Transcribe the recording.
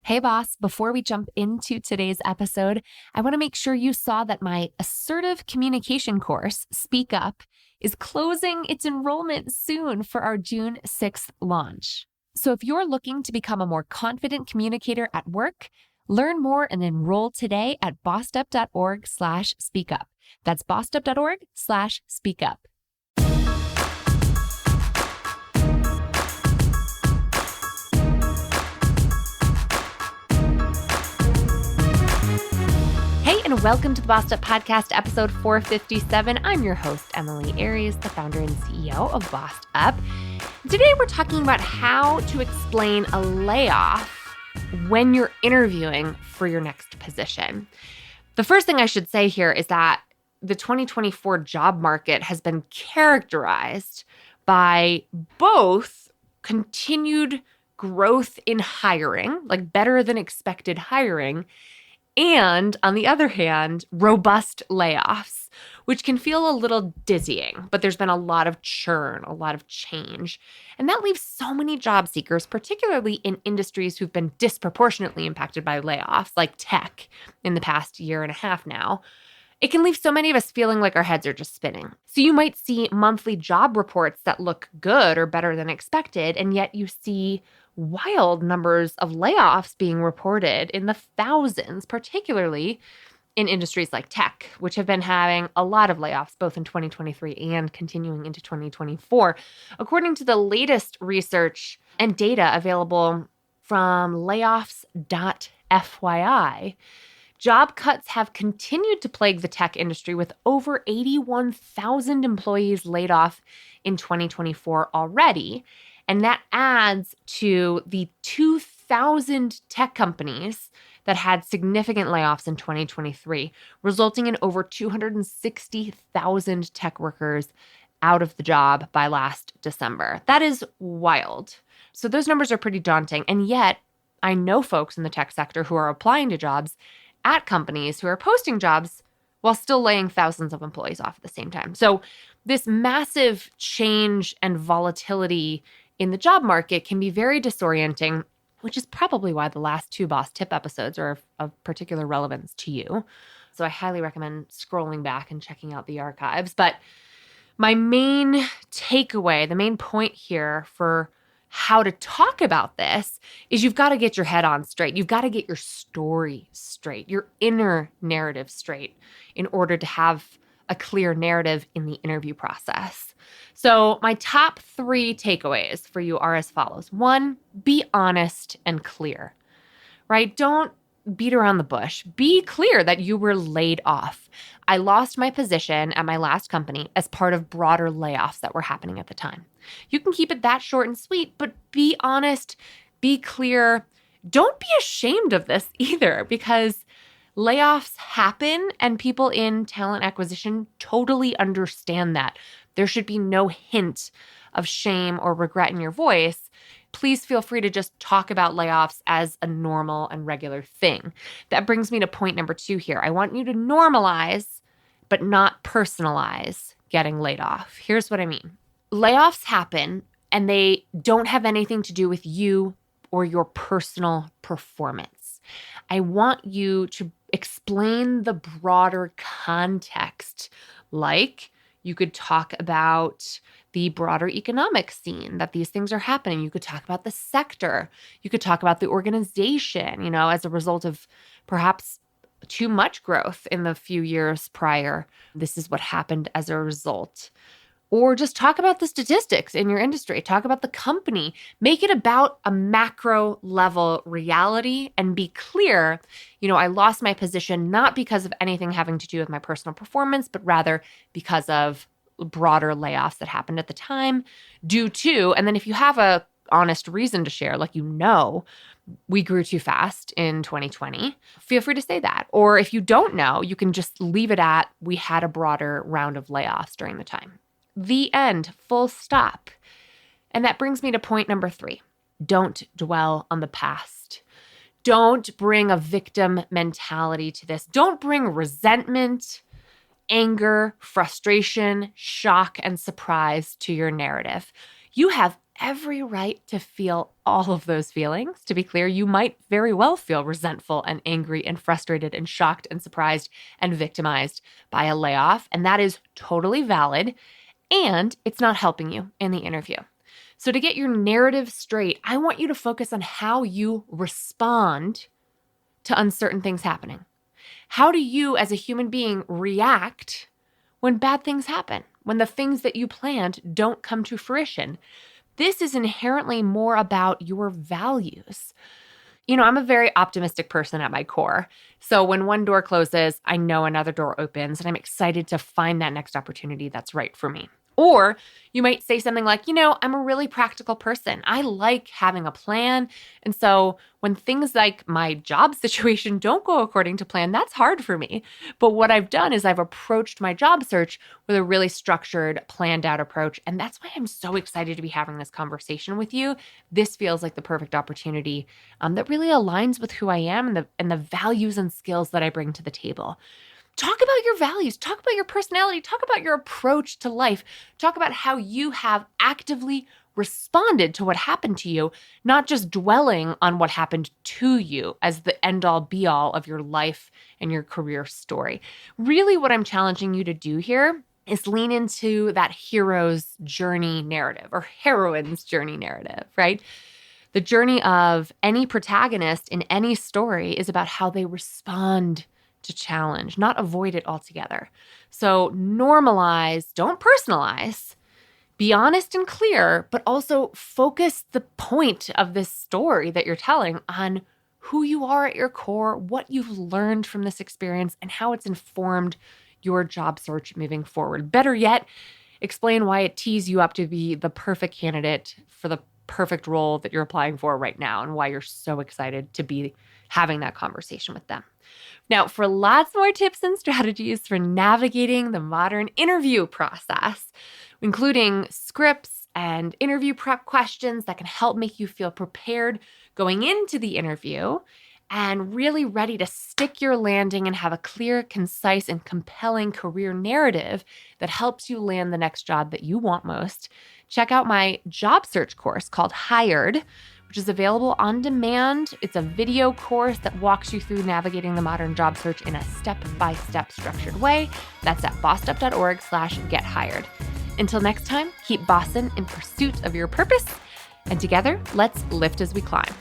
Hey, boss, before we jump into today's episode, I want to make sure you saw that my assertive communication course, Speak Up, is closing its enrollment soon for our June 6th launch. So if you're looking to become a more confident communicator at work, learn more and enroll today at bossedup.org/speakup. That's bossedup.org/speakup. Hey, and welcome to the Bossed Up Podcast, episode 457. I'm your host, Emily Aries, the founder and CEO of Bossed Up. Today, we're talking about how to explain a layoff when you're interviewing for your next position. The first thing I should say here is that the 2024 job market has been characterized by both continued growth in hiring, like better than expected hiring, and on the other hand, robust layoffs, which can feel a little dizzying, but there's been a lot of churn, a lot of change. And that leaves so many job seekers, particularly in industries who've been disproportionately impacted by layoffs, like tech in the past year and a half now. It can leave so many of us feeling like our heads are just spinning. So you might see monthly job reports that look good or better than expected, and yet you see wild numbers of layoffs being reported in the thousands, particularly in industries like tech, which have been having a lot of layoffs both in 2023 and continuing into 2024. According to the latest research and data available from layoffs.fyi, job cuts have continued to plague the tech industry with over 81,000 employees laid off in 2024 already. And that adds to the 2,000 tech companies that had significant layoffs in 2023, resulting in over 260,000 tech workers out of the job by last December. That is wild. So those numbers are pretty daunting. And yet, I know folks in the tech sector who are applying to jobs at companies who are posting jobs while still laying thousands of employees off at the same time. So this massive change and volatility in the job market can be very disorienting, which is probably why the last two Boss Tip episodes are of particular relevance to you. So I highly recommend scrolling back and checking out the archives. But my main takeaway, the main point here for how to talk about this is you've got to get your head on straight. You've got to get your story straight, your inner narrative straight in order to have a clear narrative in the interview process. So my top 3 takeaways for you are as follows. 1, be honest and clear, right? Don't beat around the bush. Be clear that you were laid off. I lost my position at my last company as part of broader layoffs that were happening at the time. You can keep it that short and sweet, but be honest, be clear. Don't be ashamed of this either, because layoffs happen and people in talent acquisition totally understand that. There should be no hint of shame or regret in your voice. Please feel free to just talk about layoffs as a normal and regular thing. That brings me to point number 2 here. I want you to normalize, but not personalize getting laid off. Here's what I mean. Layoffs happen and they don't have anything to do with you or your personal performance. I want you to explain the broader context, like you could talk about the broader economic scene that these things are happening. You could talk about the sector. You could talk about the organization, as a result of perhaps too much growth in the few years prior. This is what happened as a result. Or just talk about the statistics in your industry. Talk about the company. Make it about a macro level reality and be clear, I lost my position not because of anything having to do with my personal performance, but rather because of broader layoffs that happened at the time due to, and then if you have a honest reason to share, like we grew too fast in 2020, feel free to say that. Or if you don't know, you can just leave it at, we had a broader round of layoffs during the time. The end, full stop. And that brings me to point number 3. Don't dwell on the past. Don't bring a victim mentality to this. Don't bring resentment, anger, frustration, shock, and surprise to your narrative. You have every right to feel all of those feelings. To be clear, you might very well feel resentful and angry and frustrated and shocked and surprised and victimized by a layoff. And that is totally valid. And it's not helping you in the interview. So to get your narrative straight, I want you to focus on how you respond to uncertain things happening. How do you as a human being react when bad things happen, when the things that you planned don't come to fruition? This is inherently more about your values. I'm a very optimistic person at my core. So when one door closes, I know another door opens, and I'm excited to find that next opportunity that's right for me. Or you might say something like, I'm a really practical person. I like having a plan. And so when things like my job situation don't go according to plan, that's hard for me. But what I've done is I've approached my job search with a really structured, planned out approach. And that's why I'm so excited to be having this conversation with you. This feels like the perfect opportunity that really aligns with who I am and the values and skills that I bring to the table. Talk about your values, talk about your personality, talk about your approach to life, talk about how you have actively responded to what happened to you, not just dwelling on what happened to you as the end all be all of your life and your career story. Really, what I'm challenging you to do here is lean into that hero's journey narrative or heroine's journey narrative, right? The journey of any protagonist in any story is about how they respond to challenge, not avoid it altogether. So normalize, don't personalize, be honest and clear, but also focus the point of this story that you're telling on who you are at your core, what you've learned from this experience, and how it's informed your job search moving forward. Better yet, explain why it tees you up to be the perfect candidate for the perfect role that you're applying for right now and why you're so excited to be having that conversation with them. Now, for lots more tips and strategies for navigating the modern interview process, including scripts and interview prep questions that can help make you feel prepared going into the interview and really ready to stick your landing and have a clear, concise, and compelling career narrative that helps you land the next job that you want most, check out my job search course called Hired, which is available on demand. It's a video course that walks you through navigating the modern job search in a step-by-step structured way. That's at bossedup.org/gethired. Until next time, keep bossing in pursuit of your purpose, and together, let's lift as we climb.